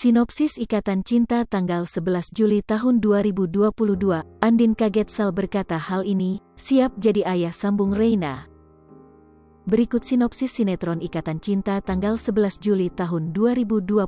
Sinopsis Ikatan Cinta tanggal 11 Juli tahun 2022, Andin kaget Sal berkata hal ini, siap jadi ayah sambung Reina. Berikut sinopsis sinetron Ikatan Cinta tanggal 11 Juli tahun 2022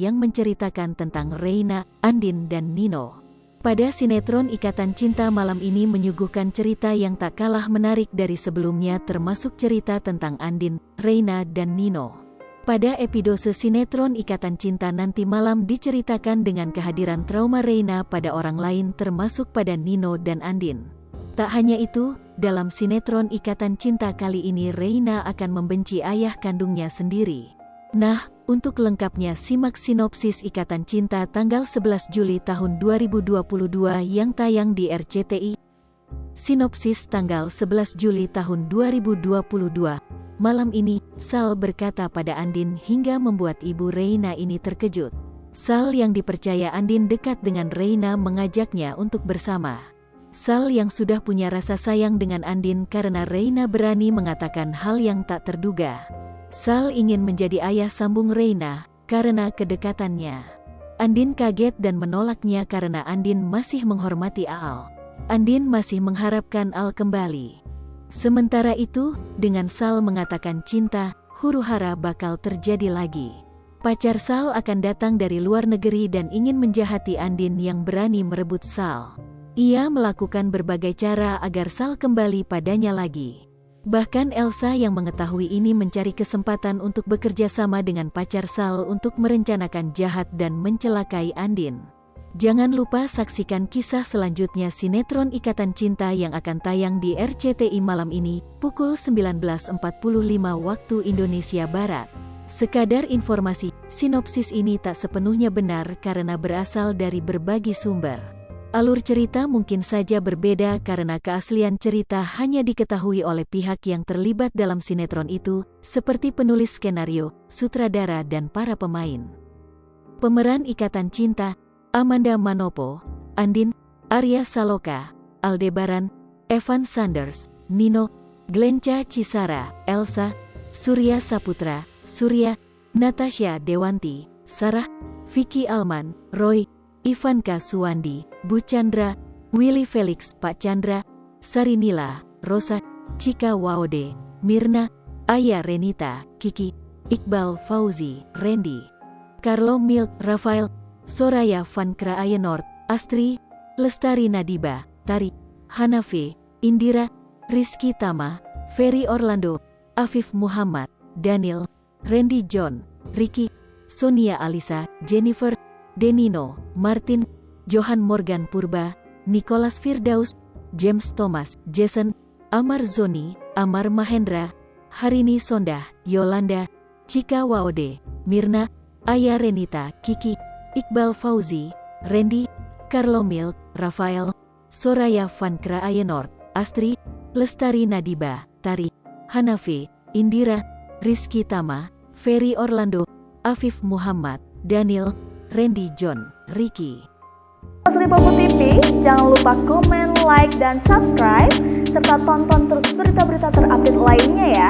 yang menceritakan tentang Reina, Andin dan Nino. Pada sinetron Ikatan Cinta malam ini menyuguhkan cerita yang tak kalah menarik dari sebelumnya termasuk cerita tentang Andin, Reina dan Nino. Pada episode sinetron Ikatan Cinta nanti malam diceritakan dengan kehadiran trauma Reina pada orang lain termasuk pada Nino dan Andin. Tak hanya itu, dalam sinetron Ikatan Cinta kali ini Reina akan membenci ayah kandungnya sendiri. Nah, untuk lengkapnya simak sinopsis Ikatan Cinta tanggal 11 Juli tahun 2022 yang tayang di RCTI. Sinopsis tanggal 11 Juli tahun 2022. Malam ini, Sal berkata pada Andin hingga membuat ibu Reina ini terkejut. Sal yang dipercaya Andin dekat dengan Reina mengajaknya untuk bersama. Sal yang sudah punya rasa sayang dengan Andin karena Reina berani mengatakan hal yang tak terduga. Sal ingin menjadi ayah sambung Reina karena kedekatannya. Andin kaget dan menolaknya karena Andin masih menghormati Al. Andin masih mengharapkan Al kembali. Sementara itu, dengan Sal mengatakan cinta, huru-hara bakal terjadi lagi. Pacar Sal akan datang dari luar negeri dan ingin menjahati Andin yang berani merebut Sal. Ia melakukan berbagai cara agar Sal kembali padanya lagi. Bahkan Elsa yang mengetahui ini mencari kesempatan untuk bekerja sama dengan pacar Sal untuk merencanakan jahat dan mencelakai Andin. Jangan lupa saksikan kisah selanjutnya sinetron Ikatan Cinta yang akan tayang di RCTI malam ini, pukul 19.45 waktu Indonesia Barat. Sekadar informasi, sinopsis ini tak sepenuhnya benar karena berasal dari berbagai sumber. Alur cerita mungkin saja berbeda karena keaslian cerita hanya diketahui oleh pihak yang terlibat dalam sinetron itu, seperti penulis skenario, sutradara dan para pemain. Pemeran Ikatan Cinta: Amanda Manopo, Andin, Arya Saloka, Aldebaran, Evan Sanders, Nino, Glenca Cisara, Elsa, Surya Saputra, Surya, Natasha Dewanti, Sarah, Vicky Alman, Roy, Ivanka Suwandi, Bu Chandra, Willy Felix, Pak Chandra, Sarinila, Rosa, Cika Waode, Mirna, Aya Renita, Kiki, Iqbal Fauzi, Randy, Carlo Milk, Rafael, Soraya Van Kraaienort, Astri, Lestari Nadiba, Tari, Hanafe, Indira, Rizky Tama, Ferry Orlando, Afif Muhammad, Daniel, Randy John, Ricky, Sonia Alisa, Jennifer, Denino, Martin, Johan Morgan Purba, Nicholas Firdaus, James Thomas, Jason, Amar Zoni, Amar Mahendra, Harini Sondah, Yolanda, Cika Waode, Mirna, Aya Renita, Kiki, Iqbal Fauzi, Randy, Carlo Milk, Rafael, Soraya Van Kraaienort, Astri, Lestari Nadiba, Tari, Hanafe, Indira, Rizky Tama, Ferry Orlando, Afif Muhammad, Daniel, Randy John, Ricky. Liverpool TV, jangan lupa komen, like, dan subscribe, serta tonton terus berita-berita terupdate lainnya ya.